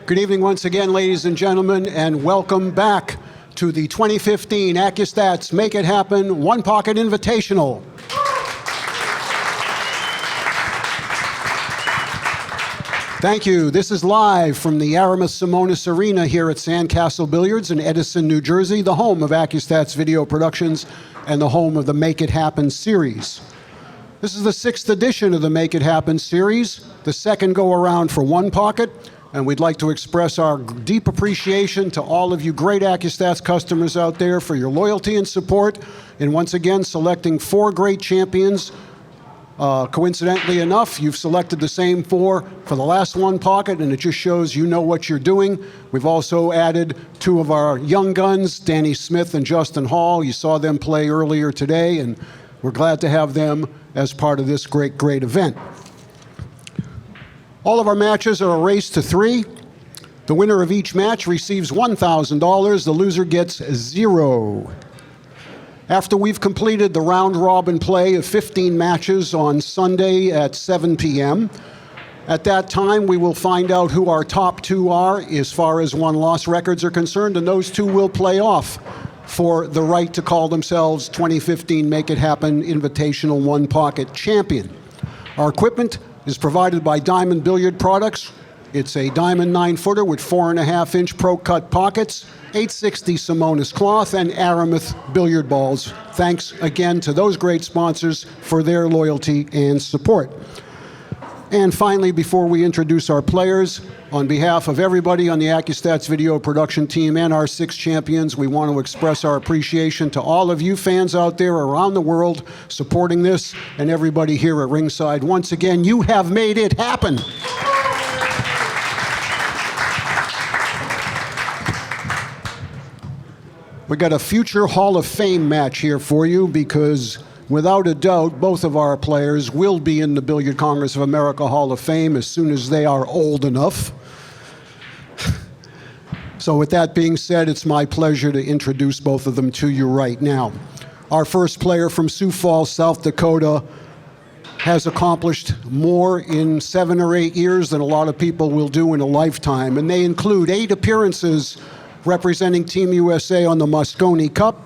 Good evening once again, ladies and gentlemen, and welcome back to the 2015 Accu-Stats Make It Happen One-Pocket Invitational. Thank you. This is live from the Aramis Simonis Arena here at Sandcastle Billiards in Edison, New Jersey, the home of Accu-Stats Video Productions and the home of the Make It Happen series. This is the 6th edition of the Make It Happen series, the second go-around for One Pocket. And we'd like to express our deep appreciation to all of you great Accu-Stats customers out there for your loyalty and support in once again selecting 4 great champions. Coincidentally enough, you've selected the same 4 for the last One Pocket, and it just shows you know what you're doing. We've also added 2 of our young guns, Danny Smith and Justin Hall. You saw them play earlier today, and we're glad to have them as part of this great event. All of our matches are a race to 3. The winner of each match receives $1,000. The loser gets 0. After we've completed the round-robin play of 15 matches on Sunday at 7 p.m., at that time we will find out who our top 2 are as far as won-loss records are concerned, and those 2 will play off for the right to call themselves 2015 Make It Happen Invitational One Pocket Champion. Our equipment is provided by Diamond Billiard Products. It's a Diamond 9-footer with 4.5-inch pro-cut pockets, 860 Simonis cloth, and Aramis billiard balls. Thanks again to those great sponsors for their loyalty and support. And finally, before we introduce our players, on behalf of everybody on the Accu-Stats video production team and our 6 champions, we want to express our appreciation to all of you fans out there around the world supporting this, and everybody here at ringside. Once again, you have made it happen. We got a future Hall of Fame match here for you because without a doubt, both of our players will be in the Billiard Congress of America Hall of Fame as soon as they are old enough. So with that being said, it's my pleasure to introduce both of them to you right now. Our first player from Sioux Falls, South Dakota, has accomplished more in 7 or 8 years than a lot of people will do in a lifetime, and they include 8 appearances representing Team USA on the Mosconi Cup.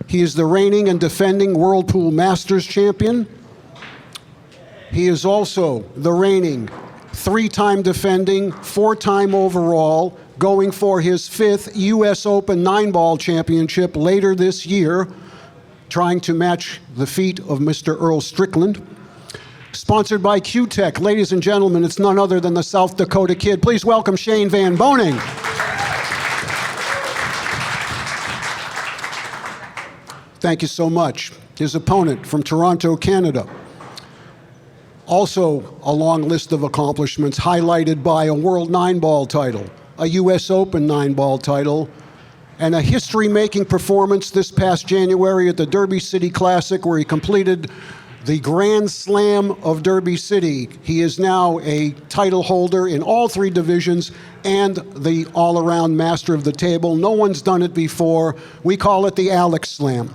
He is the reigning and defending Whirlpool Masters champion. He is also the reigning 3-time defending, 4-time overall, going for his 5th U.S. Open 9-ball championship later this year, trying to match the feat of Mr. Earl Strickland. Sponsored by Q-Tech, ladies and gentlemen, it's none other than the South Dakota Kid. Please welcome Shane Van Boening. Thank you so much. His opponent from Toronto, Canada. Also a long list of accomplishments highlighted by a World 9-ball title, a U.S. Open 9-ball title, and a history-making performance this past January at the Derby City Classic where he completed the Grand Slam of Derby City. He is now a title holder in all 3 divisions and the all-around master of the table. No one's done it before. We call it the Alex Slam.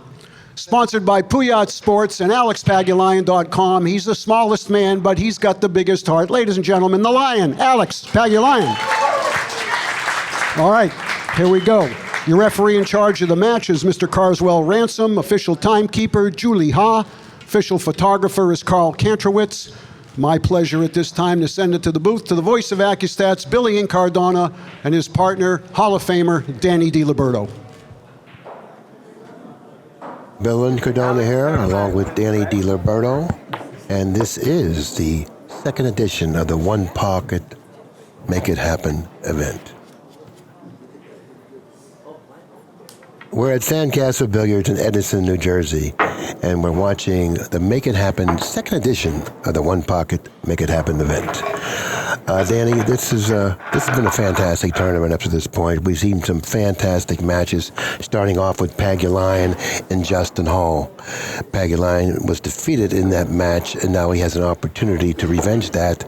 Sponsored by Puyat Sports and AlexPagulayan.com. He's the smallest man, but he's got the biggest heart. Ladies and gentlemen, the Lion, Alex Pagulayan. All right, here we go. Your referee in charge of the match is Mr. Carswell Ransom. Official timekeeper, Julie Ha. Official photographer is Carl Kantrowitz. My pleasure at this time to send it to the booth to the voice of Accu-Stats, Billy Incardona, and his partner, Hall of Famer, Danny DiLiberto. Bill Incardona here, along with Danny DiLiberto, and this is the 2nd edition of the One Pocket Make It Happen event. We're at Sandcastle Billiards in Edison, New Jersey, and we're watching the Make It Happen second edition of the One Pocket Make It Happen event. Danny, this has been a fantastic tournament up to this point. We've seen some fantastic matches, starting off with PAGULAYAN and Justin Hall. PAGULAYAN was defeated in that match, and now he has an opportunity to revenge that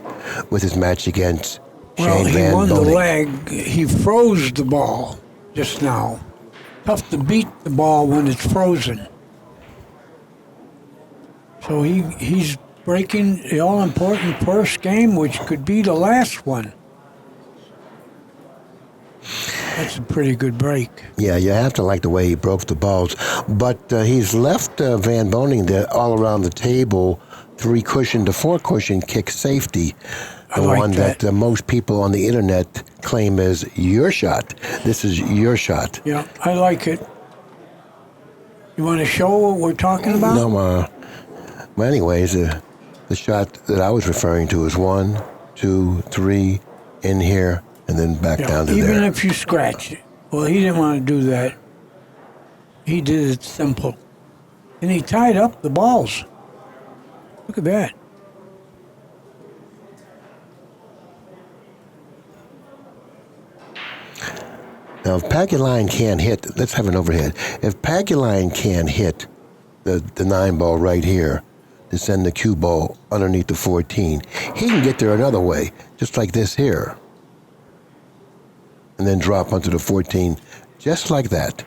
with his match against Shane Van He won Boening. the leg. He froze the ball just now. Tough to beat the ball when it's frozen. So he's breaking the all-important first game, which could be the last one. That's a pretty good break. Yeah, you have to like the way he broke the balls. But he's left Van Boening there all around the table, 3-cushion to 4-cushion kick safety. The like one that most people on the internet claim is your shot. This is your shot. Yeah, I like it. You want to show what we're talking about? No, well, anyways, the shot that I was referring to is 1, 2, 3, in here, and then back down to even there. if you scratch it. Well, he didn't want to do that. He did it simple. And he tied up the balls. Look at that. Now, if PAGULAYAN can't hit, let's have an overhead. If PAGULAYAN can hit the 9 ball right here to send the cue ball underneath the 14, he can get there another way, just like this here. And then drop onto the 14, just like that.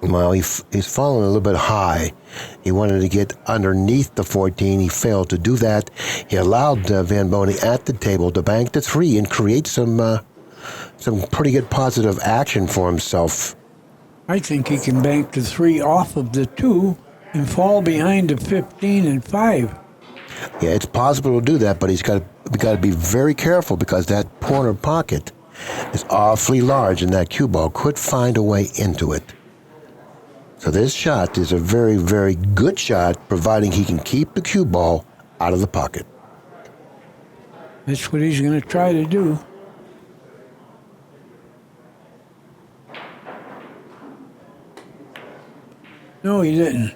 Well, he's fallen a little bit high. He wanted to get underneath the 14. He failed to do that. He allowed Van Boening at the table to bank the 3 and create some pretty good positive action for himself. I think he can bank the 3 off of the 2 and fall behind the 15 and 5. Yeah, it's possible to do that, but we got to be very careful because that corner pocket is awfully large, and that cue ball could find a way into it. So this shot is a very, very good shot, providing he can keep the cue ball out of the pocket. That's what he's going to try to do. No, he didn't.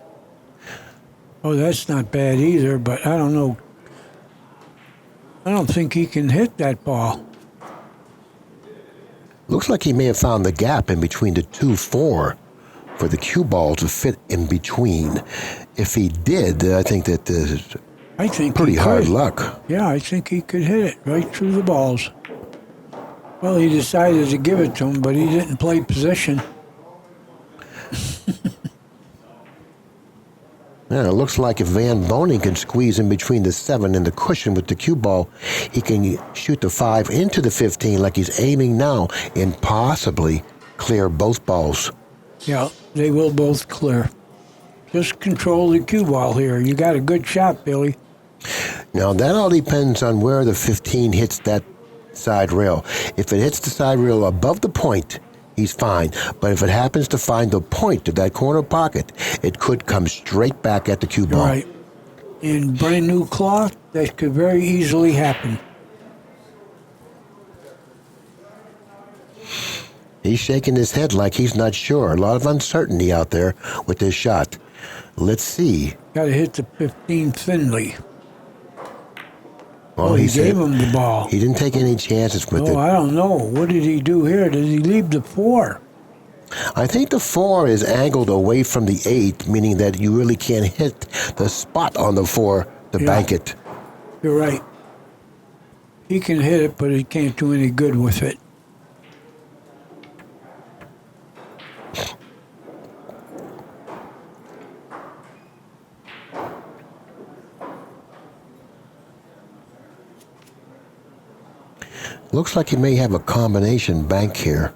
Oh, that's not bad either, but I don't know. I don't think he can hit that ball. Looks like he may have found the gap in between the 2-4 for the cue ball to fit in between. If he did, I think that is pretty hard luck. Yeah, I think he could hit it right through the balls. Well, he decided to give it to him, but he didn't play position. Yeah, it looks like if Van Boening can squeeze in between the 7 and the cushion with the cue ball, he can shoot the 5 into the 15 like he's aiming now and possibly clear both balls. Yeah, they will both clear. Just control the cue ball here. You got a good shot, Billy. Now, that all depends on where the 15 hits that side rail. If it hits the side rail above the point, he's fine. But if it happens to find the point of that corner pocket, it could come straight back at the cue ball. Right. In brand new cloth, that could very easily happen. He's shaking his head like he's not sure. A lot of uncertainty out there with this shot. Let's see. Got to hit the 15 thinly. Well, He gave him the ball. He didn't take any chances with it. I don't know. What did he do here? Did he leave the 4? I think the 4 is angled away from the 8, meaning that you really can't hit the spot on the 4 to bank it. You're right. He can hit it, but he can't do any good with it. Looks like he may have a combination bank here.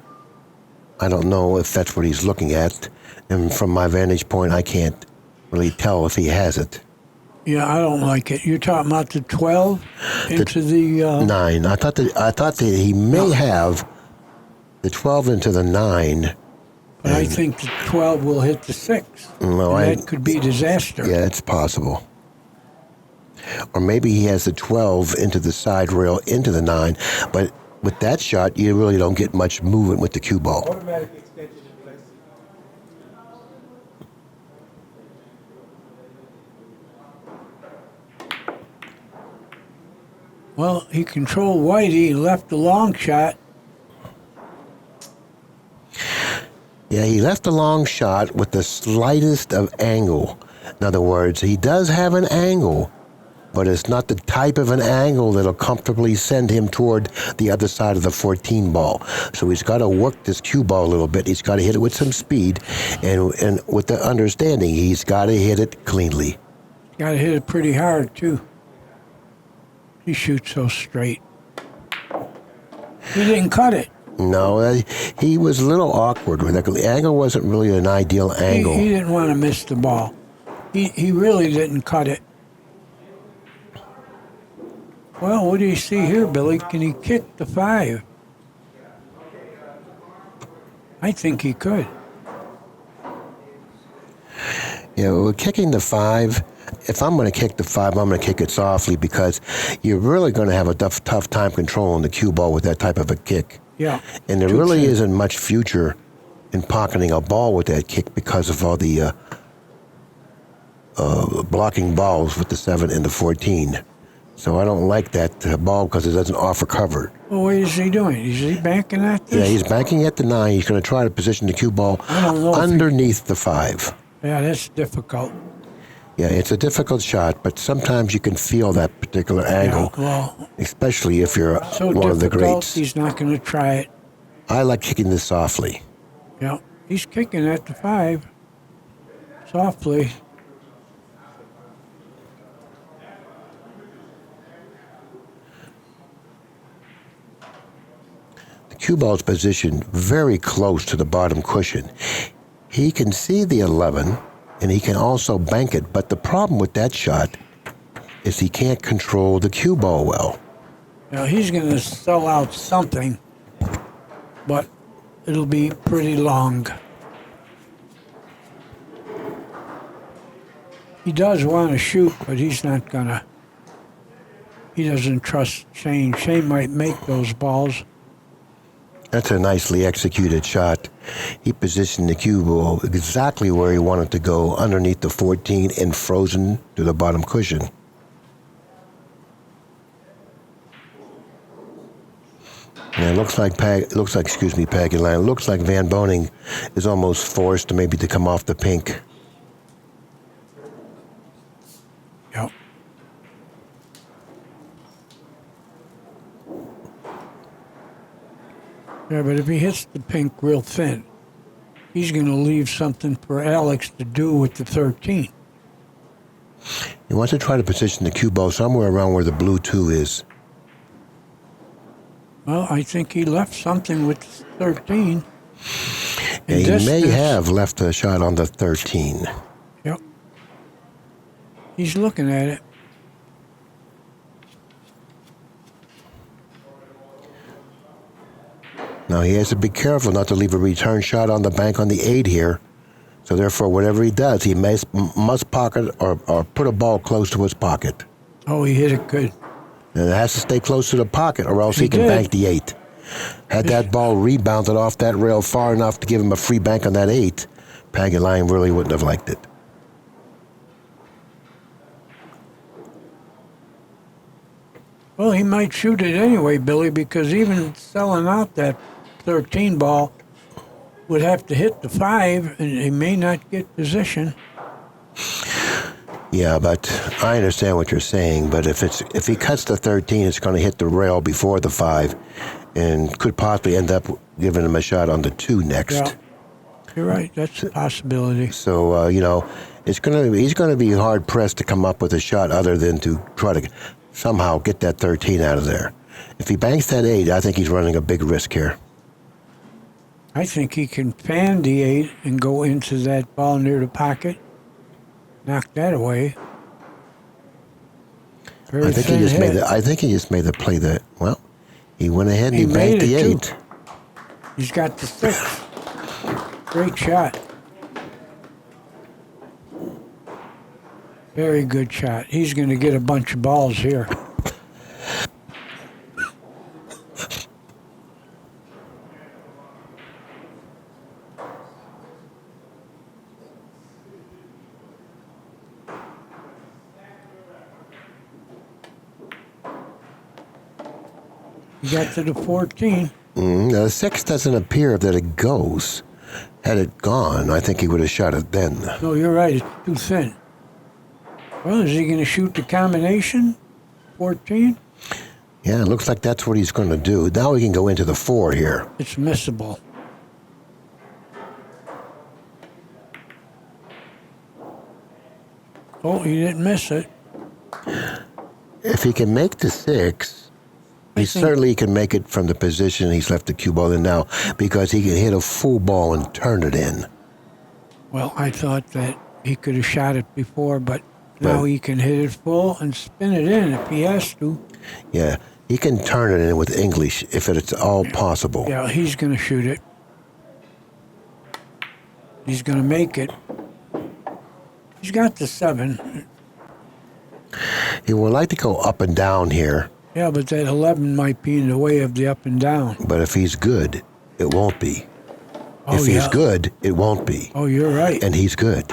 I don't know if that's what he's looking at. And from my vantage point, I can't really tell if he has it. Yeah, I don't like it. You're talking about the 12 into the 9. I thought that he may have the 12 into the 9. But I think the 12 will hit the 6. No, that could be disaster. Yeah, it's possible. Or maybe he has the 12 into the side rail into the 9, but with that shot, you really don't get much movement with the cue ball. Well, he controlled Whitey. He left the long shot. Yeah, he left a long shot with the slightest of angle. In other words, he does have an angle, but it's not the type of an angle that'll comfortably send him toward the other side of the 14 ball. So he's got to work this cue ball a little bit. He's got to hit it with some speed, and with the understanding, he's got to hit it cleanly. Got to hit it pretty hard, too. He shoots so straight. He didn't cut it. No, he was a little awkward with it. The angle wasn't really an ideal angle. He didn't want to miss the ball. He really didn't cut it. Well, what do you see here, Billy? Can he kick the 5? I think he could. Yeah, well, kicking the 5, if I'm going to kick the 5, I'm going to kick it softly because you're really going to have a tough time controlling the cue ball with that type of a kick. Yeah. And there really isn't much future in pocketing a ball with that kick because of all the blocking balls with the 7 and the 14. So I don't like that ball because it doesn't offer cover. Well, what is he doing? Is he banking at this? Yeah, he's banking at the 9. He's going to try to position the cue ball underneath the 5. Yeah, that's difficult. Yeah, it's a difficult shot, but sometimes you can feel that particular angle, especially if you're one of the greats. He's not going to try it. I like kicking this softly. Yeah, he's kicking at the 5 softly. The cue ball's positioned very close to the bottom cushion. He can see the 11, and he can also bank it, but the problem with that shot is he can't control the cue ball well. Now, he's going to sell out something, but it'll be pretty long. He does want to shoot, but he's not going to. He doesn't trust Shane. Shane might make those balls. That's a nicely executed shot. He positioned the cue ball exactly where he wanted to go, underneath the 14 and frozen to the bottom cushion. And it looks like PAGULAYAN. It looks like Van Boening is almost forced to maybe to come off the pink. Yep. Yeah, but if he hits the pink real thin, he's going to leave something for Alex to do with the 13. He wants to try to position the cue ball somewhere around where the blue 2 is. Well, I think he left something with 13. And he may have left a shot on the 13. Yep. He's looking at it. Now, he has to be careful not to leave a return shot on the bank on the 8 here. So, therefore, whatever he does, he must pocket or put a ball close to his pocket. Oh, he hit it good. And it has to stay close to the pocket or else he can bank the 8. Had that ball rebounded off that rail far enough to give him a free bank on that 8, PAGULAYAN really wouldn't have liked it. Well, he might shoot it anyway, Billy, because even selling out that 13 ball would have to hit the 5, and he may not get position. Yeah, but I understand what you're saying. But if he cuts the 13, it's going to hit the rail before the 5, and could possibly end up giving him a shot on the 2 next. Yeah, you're right. That's a possibility. So he's going to be hard pressed to come up with a shot other than to try to somehow get that 13 out of there. If he banks that 8, I think he's running a big risk here. I think he can fan the 8 and go into that ball near the pocket, knock that away. I think he just made the play that, well, he went ahead and he banked the 8. Too. He's got the 6. Great shot. Very good shot. He's going to get a bunch of balls here. He got to the 14. Now, the 6 doesn't appear that it goes. Had it gone, I think he would have shot it then. No, you're right. It's too thin. Well, is he going to shoot the combination? 14? Yeah, it looks like that's what he's going to do. Now he can go into the 4 here. It's missable. Oh, he didn't miss it. If he can make the 6, he certainly can make it from the position he's left the cue ball in now, because he can hit a full ball and turn it in. Well, I thought that he could have shot it before, but now he can hit it full and spin it in if he has to. Yeah, he can turn it in with English if it's all possible. Yeah, he's going to shoot it. He's going to make it. He's got the 7. He would like to go up and down here, Yeah, but that 11 might be in the way of the up and down. but if he's good, it won't be. Oh, If he's yeah. good, it won't be. Oh, you're right. And he's good.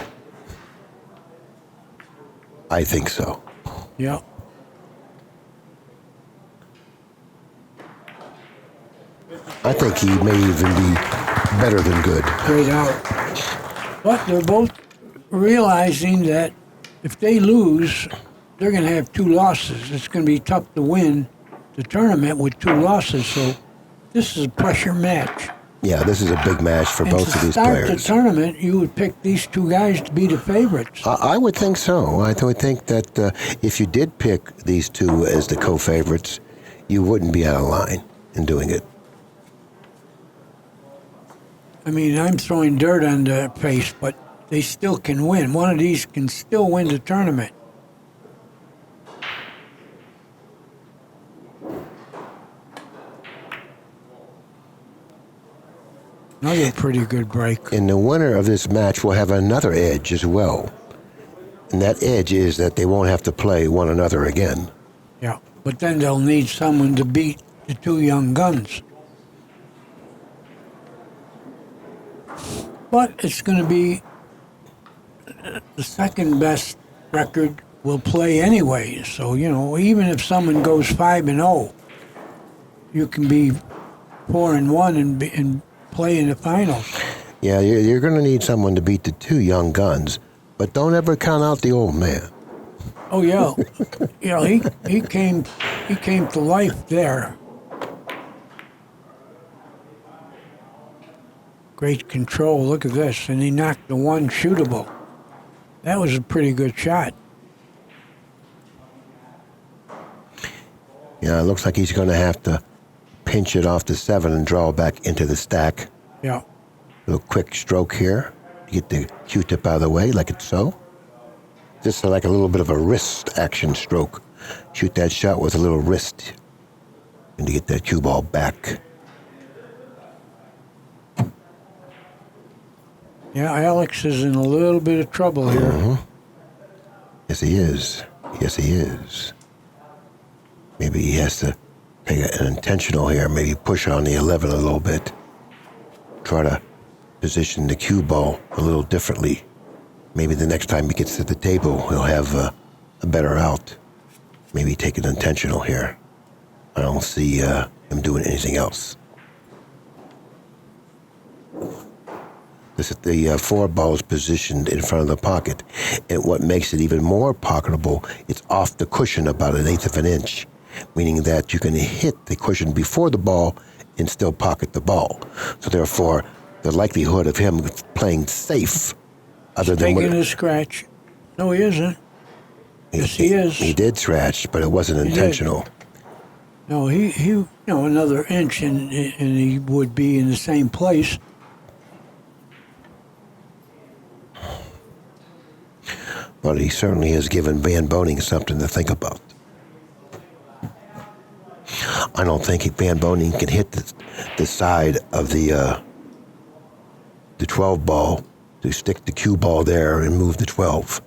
I think so. Yeah. I think he may even be better than good. Straight out. But they're both realizing that if they lose, they're going to have 2 losses. It's going to be tough to win the tournament with 2 losses. So this is a pressure match. Yeah, this is a big match for And both to of these start players. the tournament, you would pick these 2 guys to be the favorites. I would think so. I would think that if you did pick these 2 as the co-favorites, you wouldn't be out of line in doing it. I mean, I'm throwing dirt on their face, but they still can win. One of these can still win the tournament. Another pretty good break. And the winner of this match will have another edge as well. And that edge is that they won't have to play one another again. Yeah, but then they'll need someone to beat the 2 young guns. But it's going to be the second best record will play anyway. So, you know, even if someone goes 5-0, you can be 4-1 and play in the finals. Yeah, you're going to need someone to beat the 2 young guns, but don't ever count out the old man. Oh yeah, yeah. He came to life there. Great control. Look at this, and he knocked the 1 shootable. That was a pretty good shot. Yeah, it looks like he's going to have to pinch it off the 7 and draw back into the stack. Yeah. Little quick stroke here. Get the Q-tip out of the way, like it's so. Just like a little bit of a wrist action stroke. Shoot that shot with a little wrist. And to get that cue ball back. Yeah, Alex is in a little bit of trouble here. Yes, he is. Yes, he is. Maybe he has to take an intentional here. Maybe push on the 11 a little bit. Try to position the cue ball a little differently. Maybe the next time he gets to the table, he'll have a better out. Maybe take it intentional here. I don't see him doing anything else. This is the 4 ball is positioned in front of the pocket, and what makes it even more pocketable, it's off the cushion about 1/8 of an inch, meaning that you can hit the cushion before the ball and still pocket the ball. So therefore, the likelihood of him playing safe, other than Taking a scratch. No, he isn't. Yes, he is. He did scratch, but it wasn't He did. intentional. No, he another inch and he would be in the same place. But he certainly has given Van Boening something to think about. I don't think Van Boening can hit the side of the 12 ball to stick the cue ball there and move the 12.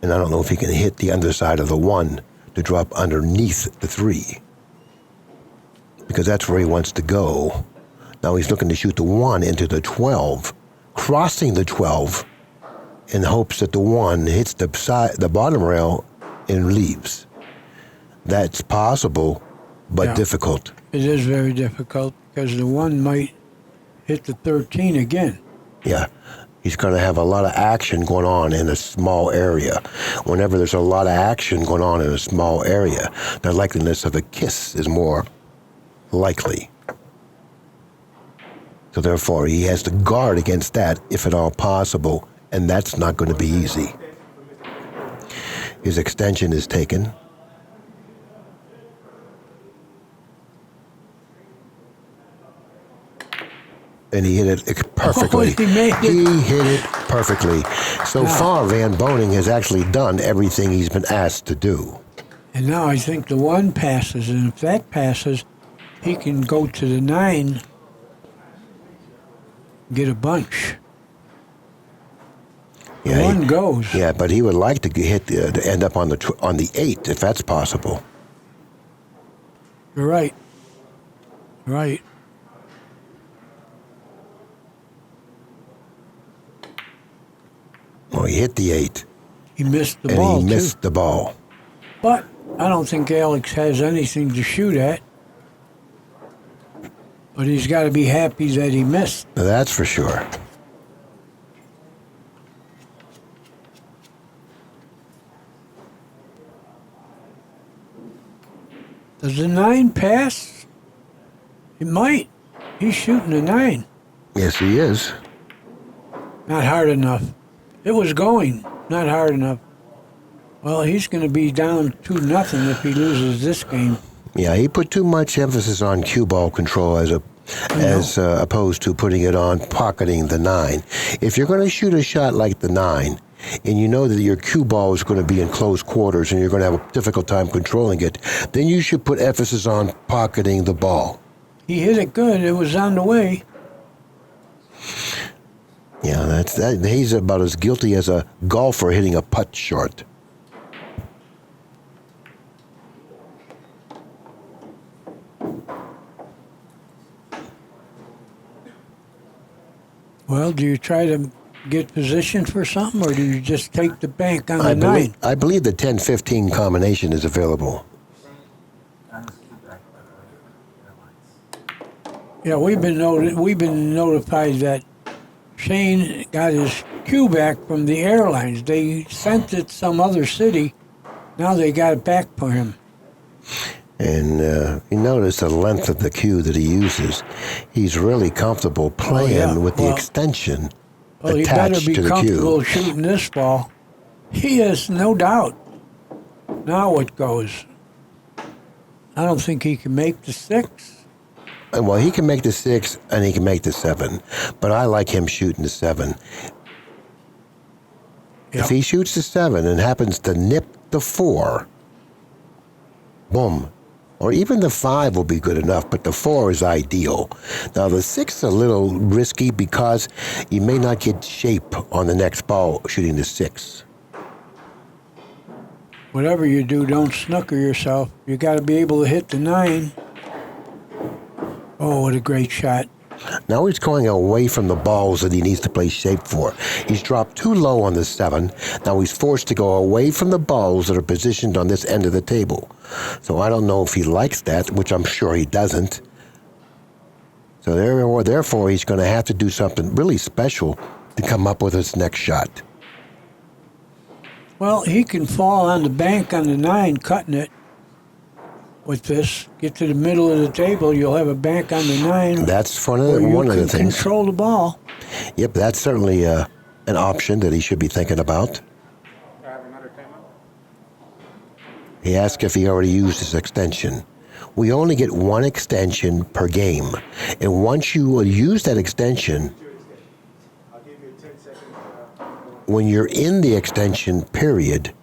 And I don't know if he can hit the underside of the 1 to drop underneath the 3. Because that's where he wants to go. Now he's looking to shoot the 1 into the 12, crossing the 12 in hopes that the 1 hits the bottom rail and leaves. That's possible, but difficult. It is very difficult because the 1 might hit the 13 again. Yeah. He's going to have a lot of action going on in a small area. Whenever there's a lot of action going on in a small area, the likeliness of a kiss is more likely. So therefore, he has to guard against that if at all possible, and that's not going to be easy. His extension is taken. And he hit it perfectly. Oh, he made it. He hit it perfectly. So far, Van Boening has actually done everything he's been asked to do. And now I think the 1 passes, and if that passes, he can go to the 9, get a bunch. The 1 goes. Yeah, but he would like to to end up on the 8 if that's possible. You're right. Right. Well, he hit the 8. He missed the and ball, he missed too. the ball. But I don't think Alex has anything to shoot at. But he's got to be happy that he missed. That's for sure. Does the 9 pass? It might. He's shooting a 9. Yes, he is. Not hard enough. It was going. Not hard enough. Well, he's going to be down 2-0 if he loses this game. Yeah, he put too much emphasis on cue ball control as opposed to putting it on pocketing the 9. If you're going to shoot a shot like the 9, and you know that your cue ball is going to be in close quarters and you're going to have a difficult time controlling it, then you should put emphasis on pocketing the ball. He hit it good. It was on the way. Yeah, that's that. He's about as guilty as a golfer hitting a putt short. Well, do you try to get positioned for something, or do you just take the bank on the 9? I believe the 10-15 combination is available. Yeah, we've been notified that Shane got his cue back from the airlines. They sent it some other city. Now they got it back for him. And you notice the length of the cue that he uses. He's really comfortable playing with the extension attached to the cue. He better be comfortable shooting this ball. He is, no doubt. Now it goes. I don't think he can make the 6. Well, he can make the 6 and he can make the 7, but I like him shooting the 7. Yep. If he shoots the 7 and happens to nip the 4, boom. Or even the 5 will be good enough, but the 4 is ideal. Now, the 6 is a little risky because you may not get shape on the next ball shooting the 6. Whatever you do, don't snooker yourself. You got to be able to hit the 9. Oh, what a great shot. Now he's going away from the balls that he needs to play shape for. He's dropped too low on the 7. Now he's forced to go away from the balls that are positioned on this end of the table. So I don't know if he likes that, which I'm sure he doesn't. So therefore, he's going to have to do something really special to come up with his next shot. Well, he can fall on the bank on the 9, cutting it. With this, get to the middle of the table, you'll have a bank on the 9. That's one of the things. Control the ball. Yep, that's certainly an option that he should be thinking about. He asked if he already used his extension. We only get 1 extension per game. And once you use that extension, when you're in the extension period,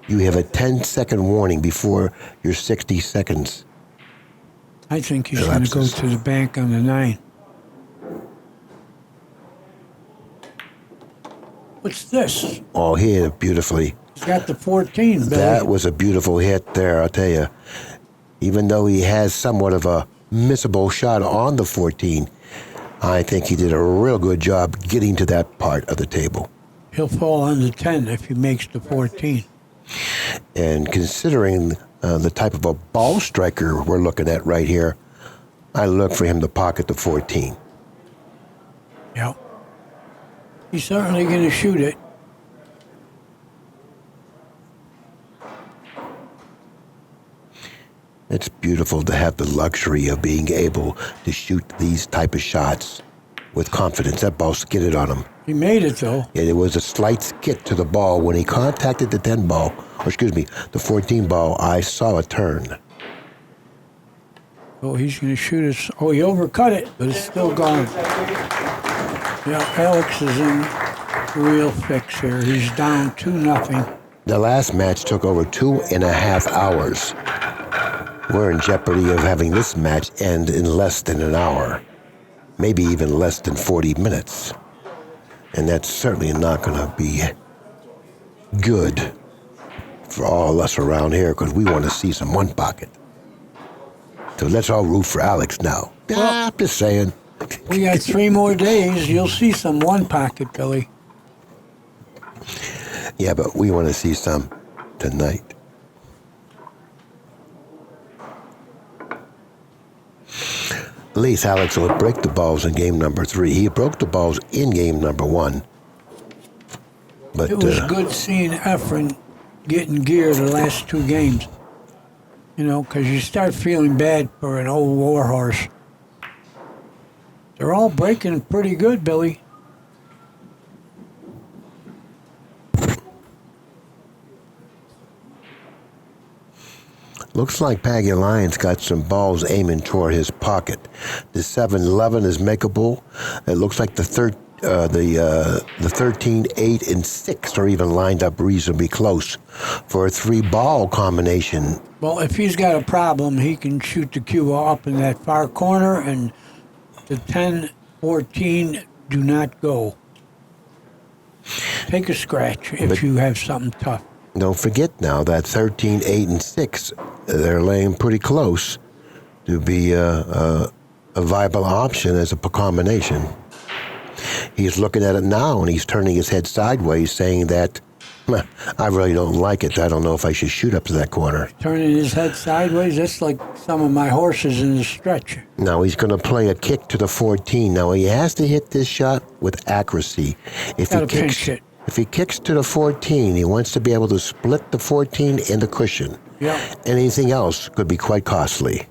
you have a 10-second warning before your 60 seconds. I think he's going to go to the bank on the 9. What's this? Oh, he hit it beautifully. Got the 14, Billy. That was a beautiful hit there, I'll tell you. Even though he has somewhat of a missable shot on the 14, I think he did a real good job getting to that part of the table. He'll fall on the 10 if he makes the 14. And considering the type of a ball striker we're looking at right here, I look for him to pocket the 14. Yep. He's certainly going to shoot it. It's beautiful to have the luxury of being able to shoot these type of shots with confidence. That ball skidded on him. He made it, though. It was a slight skid to the ball. When he contacted the 10 ball, or excuse me, the 14 ball, I saw a turn. Oh, he's going to shoot it. Oh, he overcut it, but it's still gone. Yeah, Alex is in real fix here. He's down 2-0. The last match took over 2.5 hours. We're in jeopardy of having this match end in less than an hour, maybe even less than 40 minutes. And that's certainly not going to be good for all of us around here because we want to see some one pocket. So let's all root for Alex now. Well, I'm just saying. We got 3 more days. You'll see some one pocket, Billy. Yeah, but we want to see some tonight. At least Alex will break the balls in game number 3. He broke the balls in game number 1. But It was good seeing Efren getting gear the last 2 games. You know, because you start feeling bad for an old warhorse. They're all breaking pretty good, Billy. looks like Pagulayans got some balls aiming toward his pocket. The 7-11 is makeable. It looks like the 13, 8, and 6 are even lined up reasonably close for a 3-ball combination. Well, if he's got a problem, he can shoot the cue up in that far corner, and the 10, 14 do not go. Take a scratch if you have something tough. Don't forget now that 13, 8, and 6, they're laying pretty close to be a viable option as a combination. He's looking at it now, and he's turning his head sideways, saying that, I really don't like it. I don't know if I should shoot up to that corner. Turning his head sideways, that's like some of my horses in the stretch. Now he's going to play a kick to the 14. Now he has to hit this shot with accuracy. If he kicks to the 14, he wants to be able to split the 14 in the cushion. Yeah. Anything else could be quite costly.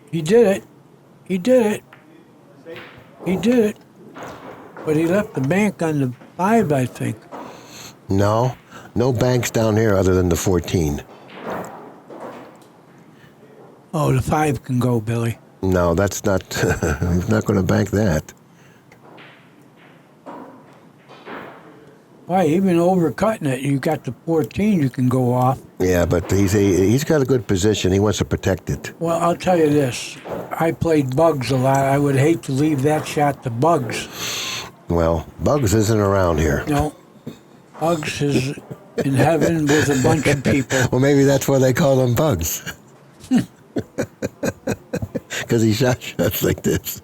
He did it. He did it. He did it. But he left the bank on the 5, I think. No banks down here other than the 14. Oh, the 5 can go, Billy. No, that's not. He's not going to bank that. Why, even overcutting it, you got the 14, you can go off. Yeah, but he's got a good position. He wants to protect it. Well, I'll tell you this. I played Bugs a lot. I would hate to leave that shot to Bugs. Well, Bugs isn't around here. No. Bugs is in heaven with a bunch of people. Well, maybe that's why they call him Bugs. Because he shot shots like this.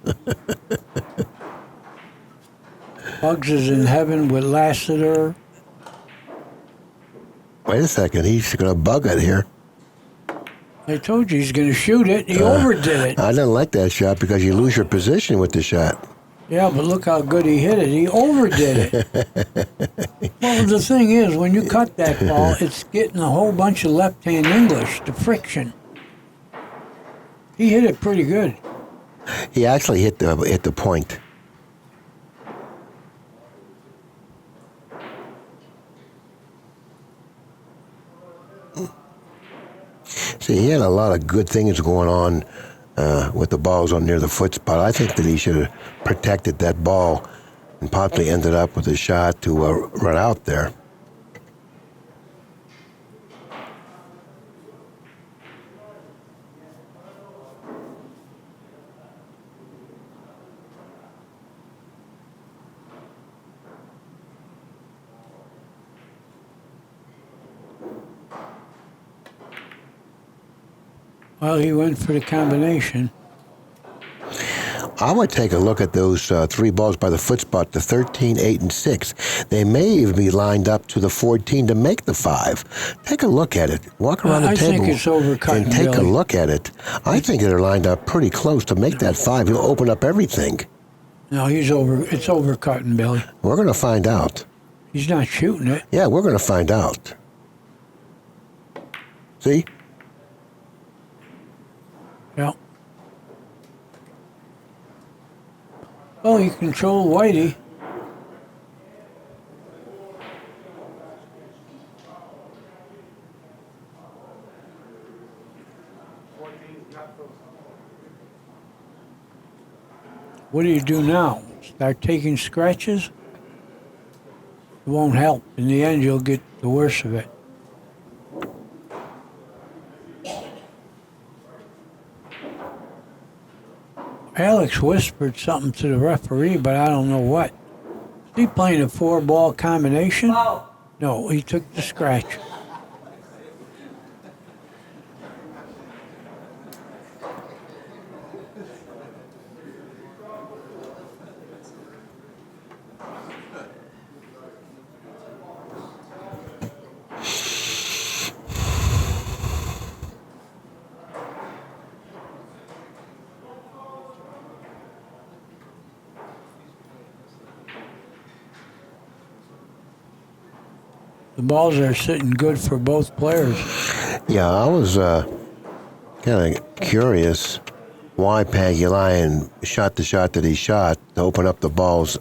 Bugs is in heaven with Lassiter. Wait a second. He's going to bug it here. I told you he's going to shoot it. He overdid it. I didn't like that shot because you lose your position with the shot. Yeah, but look how good he hit it. He overdid it. Well, the thing is, when you cut that ball, it's getting a whole bunch of left-hand English, the friction. He hit it pretty good. He actually hit the point. See, he had a lot of good things going on with the balls on near the foot spot. I think that he should have protected that ball and possibly ended up with a shot to run out there. Well, he went for the combination. I would take a look at those 3 balls by the foot spot, the 13, 8, and 6. They may even be lined up to the 14 to make the 5. Take a look at it. Walk around the I table think it's overcutting, and take a Billy. look at it. I think they're lined up pretty close to make that 5. He'll open up everything. No, it's overcutting, Billy. We're going to find out. He's not shooting it. Yeah, we're going to find out. See? Yeah. Oh, he controlled Whitey. What do you do now? Start taking scratches? It won't help. In the end, you'll get the worst of it. Alex whispered something to the referee, but I don't know what. Is he playing a 4-ball combination? No, he took the scratch. The balls are sitting good for both players. Yeah, I was kind of curious why Pagulayan shot the shot that he shot to open up the balls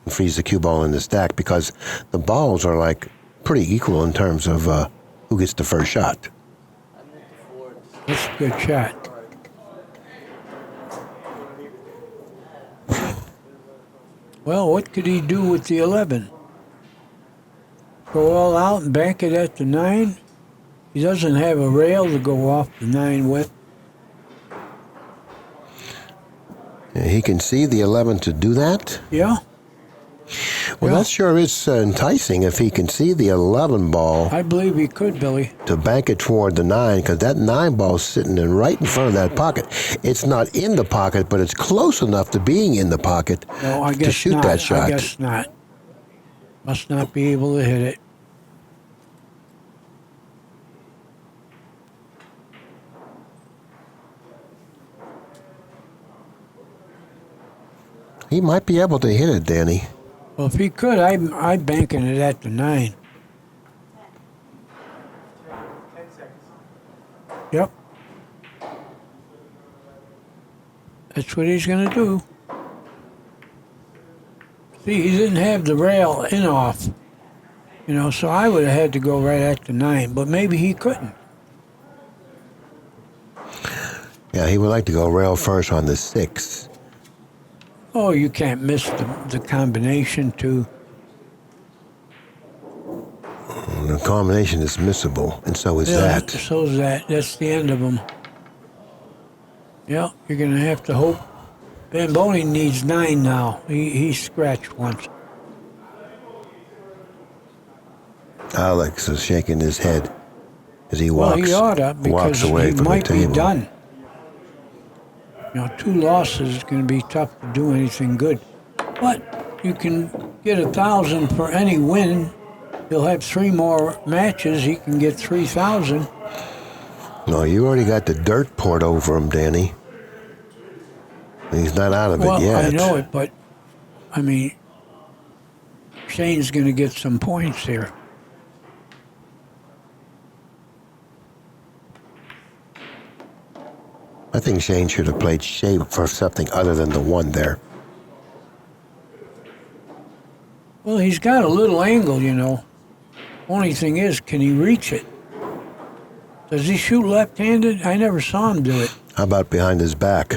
and freeze the cue ball in the stack, because the balls are like pretty equal in terms of who gets the first shot. That's a good shot. Well, what could he do with the 11? Go all out and bank it at the 9? He doesn't have a rail to go off the 9 with. He can see the 11 to do that? Yeah, Well, Yeah. that sure is enticing if he can see the 11 ball I believe he could, Billy. to bank it toward the 9, because that 9 ball is sitting right in front of that pocket. It's not in the pocket, but it's close enough to being in the pocket No, I guess to shoot not. that shot. I guess not. Must not be able to hit it. He might be able to hit it, Danny. Well, if he could, I'd banking it at the 9. Yep. That's what he's going to do. See, he didn't have the rail in off. You know, so I would have had to go right at the 9, but maybe he couldn't. Yeah, he would like to go rail first on the 6. Oh, you can't miss the combination too. The combination is missable, and so is that. So's that. That's the end of them. Yeah, you're going to have to hope. Van Boening needs 9 now. He scratched once. Alex is shaking his head as he walks, Well, he ought to, because away he from might the be table. done. You know, 2 losses is going to be tough to do anything good. But you can get 1,000 for any win. He'll have 3 more matches. He can get 3,000. No, you already got the dirt poured over him, Danny. He's not out of Well, it yet. I know it, but, I mean, Shane's going to get some points here. I think Shane should have played shape for something other than the 1 there. Well, he's got a little angle, you know. Only thing is, can he reach it? Does he shoot left-handed? I never saw him do it. How about behind his back?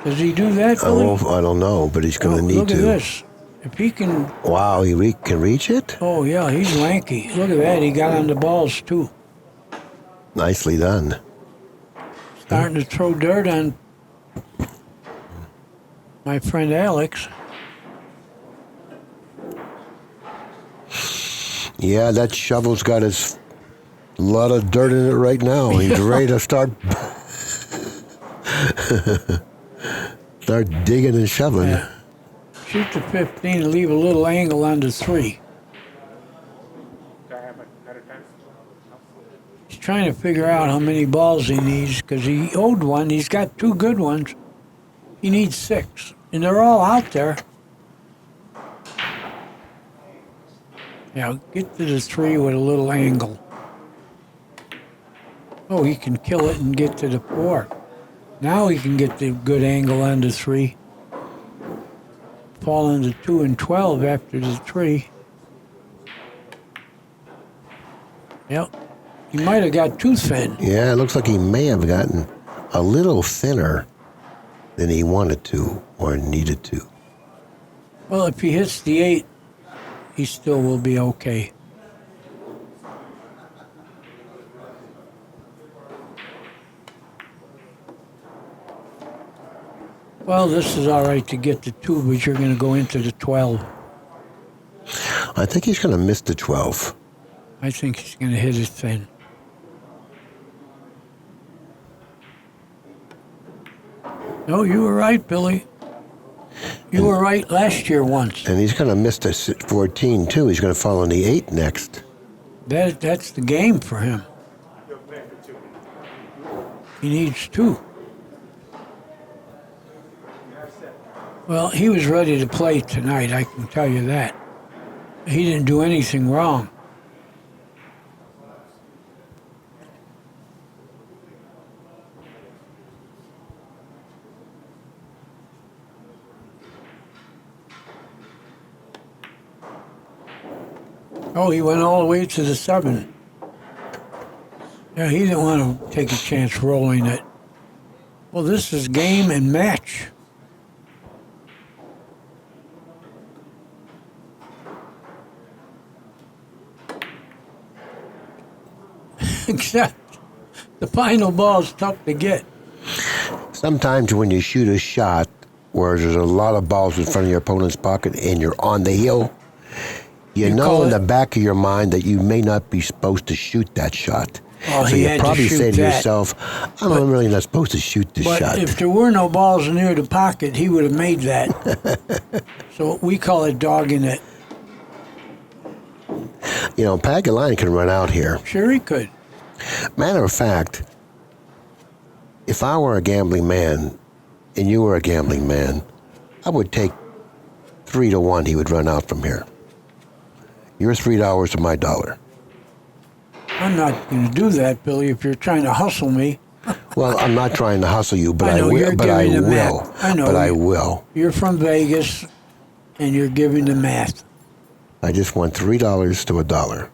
Does he do that, Billy? I don't know, but he's going to need look to. Look at this. If he can... Wow, he can reach it? Oh, yeah, he's lanky. Look at that. He got on the balls, too. Nicely done. Starting to throw dirt on my friend Alex. Yeah, that shovel's got his lot of dirt in it right now. He's ready to start Start digging and shoveling. Yeah. Shoot the 15 and leave a little angle on the 3. He's trying to figure out how many balls he needs because he owed one. He's got 2 good ones. He needs 6. And they're all out there. Yeah, get to the 3 with a little angle. Oh, he can kill it and get to the 4. Now he can get the good angle on the 3. Fall into 2 and 12 after the 3. Yep. He might have got too thin. Yeah, it looks like he may have gotten a little thinner than he wanted to or needed to. Well, if he hits the 8, he still will be okay. Well, this is all right to get the 2, but you're going to go into the 12. I think he's going to miss the 12. I think he's going to hit it thin. No, you were right, Billy. You were right last year once. And he's going to miss the 14, too. He's going to fall on the 8 next. That's the game for him. He needs 2. Well, he was ready to play tonight, I can tell you that. He didn't do anything wrong. Oh, he went all the way to the 7. Yeah, he didn't want to take a chance rolling it. Well, this is game and match. Except the final ball's tough to get. Sometimes when you shoot a shot where there's a lot of balls in front of your opponent's pocket and you're on the hill, you know in the back of your mind that you may not be supposed to shoot that shot. Oh, so he you had probably to shoot say to that. yourself, I'm really not supposed to shoot this shot. But if there were no balls near the pocket, he would have made that. So we call it dogging it. You know, PAGULAYAN can run out here. Sure he could. Matter of fact, if I were a gambling man and you were a gambling man, I would take 3 to 1 he would run out from here. Your $3 to my $1. I'm not going to do that, Billy, if you're trying to hustle me. Well, I'm not trying to hustle you, but I know, will. you're But I giving the will. math. I know. But I will. You're from Vegas, and you're giving the math. I just want $3 to $1.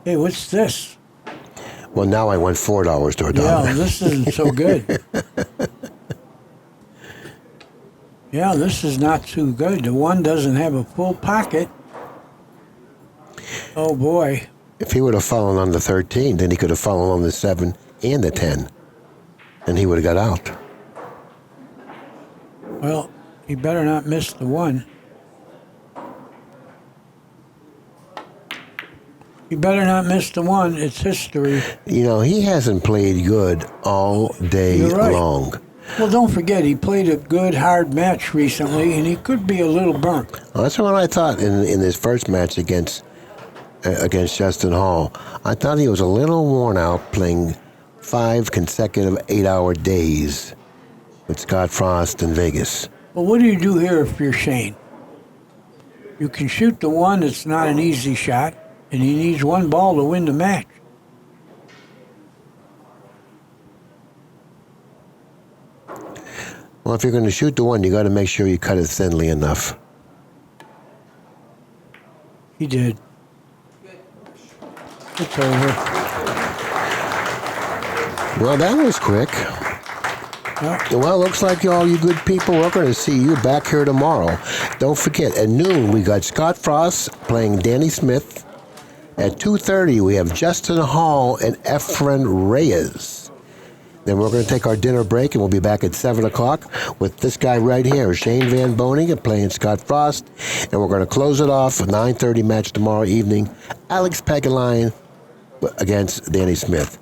Hey, what's this? Well, now I want $4 to $1. Yeah, this isn't so good. Yeah, this is not too good. The 1 doesn't have a full pocket. Oh, boy. If he would have fallen on the 13, then he could have fallen on the 7 and the 10, and he would have got out. Well, he better not miss the 1. He better not miss the 1. It's history. You know, he hasn't played good all day You're right. long. Well, don't forget, he played a good, hard match recently, and he could be a little burnt. Well, that's what I thought in his first match against Justin Hall. I thought he was a little worn out playing 5 consecutive 8-hour days with Scott Frost in Vegas. Well, what do you do here if you're Shane? You can shoot the 1 that's not an easy shot, and he needs 1 ball to win the match. Well, if you're going to shoot the 1, you got to make sure you cut it thinly enough. He did. It's over. Well, that was quick. Yep. Well, looks like all you good people, we're going to see you back here tomorrow. Don't forget, at noon, we got Scott Frost playing Danny Smith. At 2:30, we have Justin Hall and Efren Reyes. Then we're going to take our dinner break, and we'll be back at 7 o'clock with this guy right here, Shane Van Boening, playing Scott Frost. And we're going to close it off, a 9:30 match tomorrow evening, Alex PAGULAYAN against Danny Smith.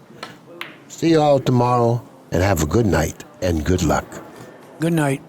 See you all tomorrow, and have a good night and good luck. Good night.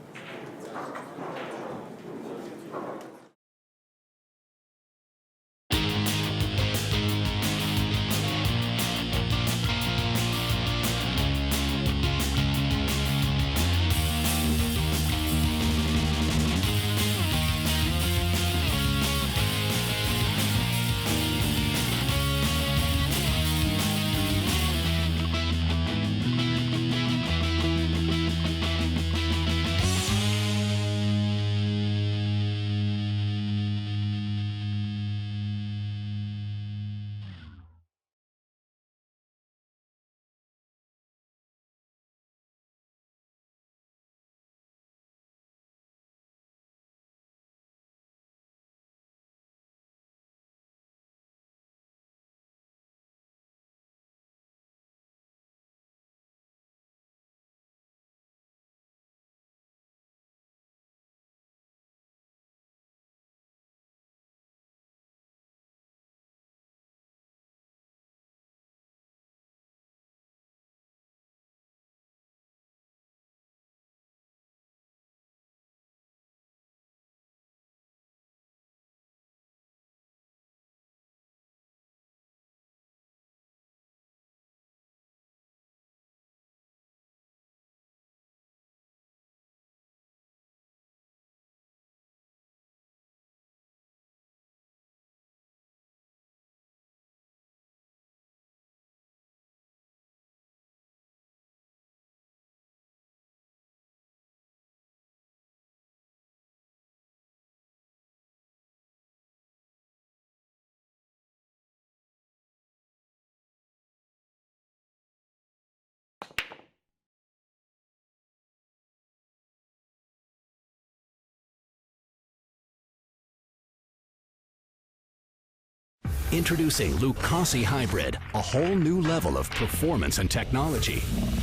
Introducing Lucasi Hybrid, a whole new level of performance and technology.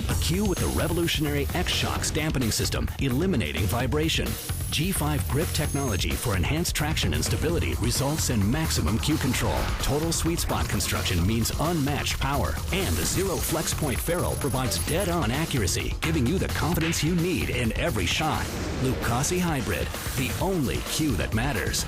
A cue with the revolutionary X-Shocks dampening system, eliminating vibration. G5 grip technology for enhanced traction and stability results in maximum cue control. Total sweet spot construction means unmatched power. And the Zero Flex Point ferrule provides dead-on accuracy, giving you the confidence you need in every shot. Lucasi Hybrid, the only cue that matters.